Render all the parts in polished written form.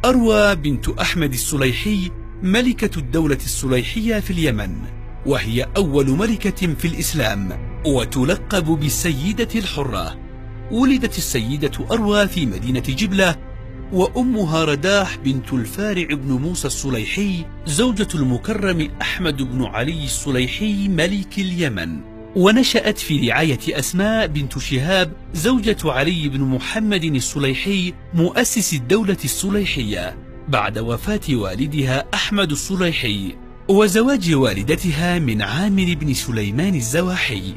أروى بنت أحمد السليحي ملكة الدولة السليحية في اليمن، وهي أول ملكة في الإسلام، وتلقب بالسيدة الحرة. ولدت السيدة أروى في مدينة جبلة، وأمها رداح بنت الفارع بن موسى السليحي زوجة المكرم أحمد بن علي السليحي ملك اليمن. ونشأت في رعاية أسماء بنت شهاب زوجة علي بن محمد السليحي مؤسس الدولة السليحية بعد وفاة والدها أحمد السليحي وزواج والدتها من عامر بن سليمان الزواحي.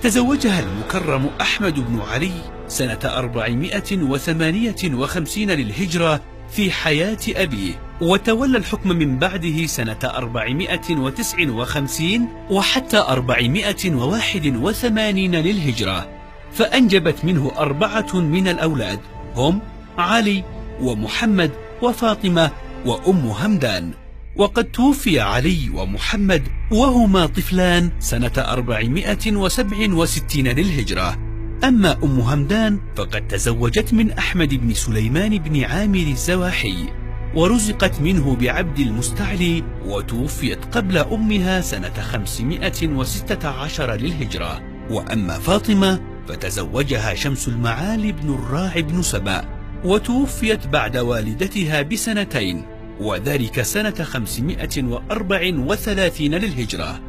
تزوجها المكرم أحمد بن علي سنة 458 للهجرة في حياة أبيه، وتولى الحكم من بعده سنة 459 وحتى 481 للهجرة، فأنجبت منه 4 من الأولاد هم علي ومحمد وفاطمة وأم همدان. وقد توفي علي ومحمد وهما طفلان سنة 467 للهجرة. أما أم همدان فقد تزوجت من أحمد بن سليمان بن عامر الزواحي، ورزقت منه بعبد المستعلي، وتوفيت قبل أمها سنة 516 للهجرة. وأما فاطمة فتزوجها شمس المعالي بن الراع بن سبأ، وتوفيت بعد والدتها بسنتين، وذلك سنة 534 للهجرة.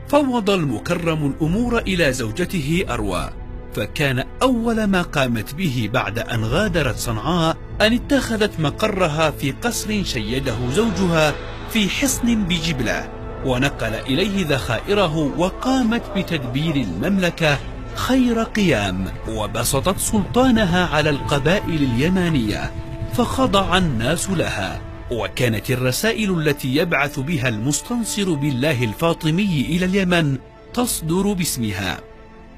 فوض المكرم الأمور إلى زوجته أروى، فكان أول ما قامت به بعد أن غادرت صنعاء أن اتخذت مقرها في قصر شيده زوجها في حصن بجبلة، ونقل إليه ذخائره، وقامت بتدبير المملكة خير قيام، وبسطت سلطانها على القبائل اليمانية فخضع الناس لها. وكانت الرسائل التي يبعث بها المستنصر بالله الفاطمي إلى اليمن تصدر باسمها.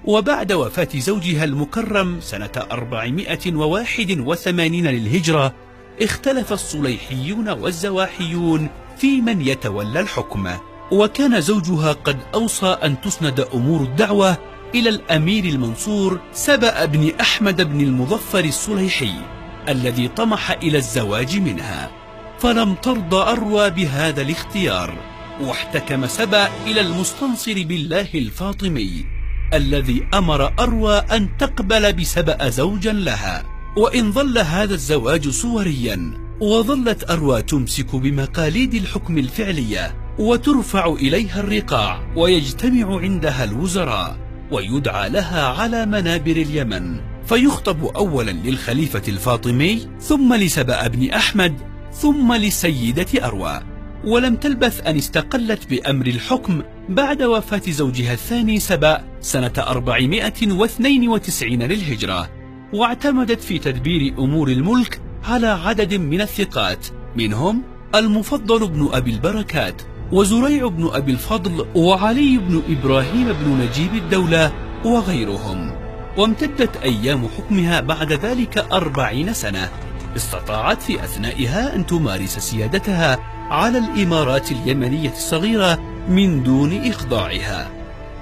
وبعد وفاة زوجها المكرم سنة 481 للهجرة اختلف السليحيون والزواحيون في من يتولى الحكم، وكان زوجها قد أوصى أن تسند أمور الدعوة إلى الأمير المنصور سبأ بن أحمد بن المظفر السليحي الذي طمح إلى الزواج منها، فلم ترضى أروى بهذا الاختيار، واحتكم سبأ إلى المستنصر بالله الفاطمي الذي أمر أروى أن تقبل بسبأ زوجا لها، وإن ظل هذا الزواج صوريا. وظلت أروى تمسك بمقاليد الحكم الفعلية، وترفع إليها الرقاع، ويجتمع عندها الوزراء، ويدعى لها على منابر اليمن، فيخطب أولا للخليفة الفاطمي، ثم لسبأ بن أحمد، ثم للسيدة أروى. ولم تلبث أن استقلت بأمر الحكم بعد وفاة زوجها الثاني سبأ سنة 492 للهجرة، واعتمدت في تدبير أمور الملك على عدد من الثقات، منهم المفضل بن أبي البركات، وزريع بن أبي الفضل، وعلي بن إبراهيم بن نجيب الدولة، وغيرهم. وامتدت أيام حكمها بعد ذلك 40 سنة، استطاعت في أثنائها أن تمارس سيادتها على الإمارات اليمنية الصغيرة من دون إخضاعها.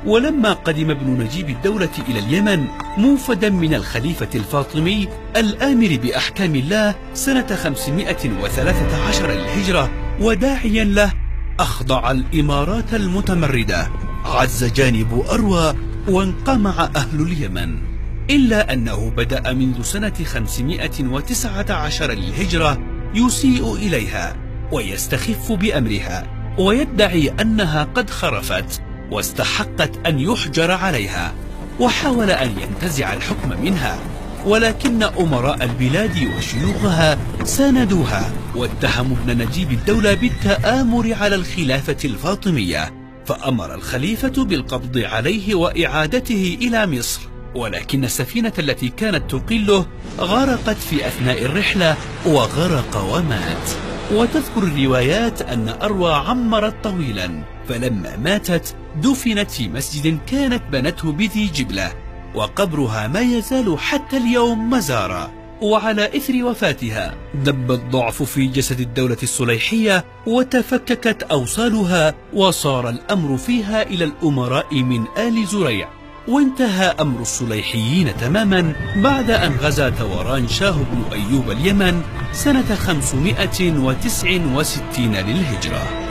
ولما قدم ابن نجيب الدولة إلى اليمن موفدا من الخليفة الفاطمي الآمر بأحكام الله سنة 513 للهجرة وداعيا له، أخضع الإمارات المتمردة، عز جانب أروى، وانقمع أهل اليمن، إلا أنه بدأ منذ سنة 519 للهجرة يسيء إليها ويستخف بأمرها، ويدعي أنها قد خرفت واستحقت أن يحجر عليها، وحاول أن ينتزع الحكم منها، ولكن أمراء البلاد وشيوخها ساندوها، واتهموا ابن نجيب الدولة بالتآمر على الخلافة الفاطمية، فأمر الخليفة بالقبض عليه وإعادته إلى مصر، ولكن السفينة التي كانت تقله غرقت في أثناء الرحلة وغرق ومات. وتذكر الروايات أن أروى عمرت طويلا، فلما ماتت دفنت في مسجد كانت بنته بذي جبلة، وقبرها ما يزال حتى اليوم مزارا. وعلى إثر وفاتها دب الضعف في جسد الدولة السليحية وتفككت أوصالها، وصار الأمر فيها إلى الأمراء من آل زريع، وانتهى أمر السليحيين تماما بعد أن غزا توران شاه بن أيوب اليمن سنة 569 للهجرة.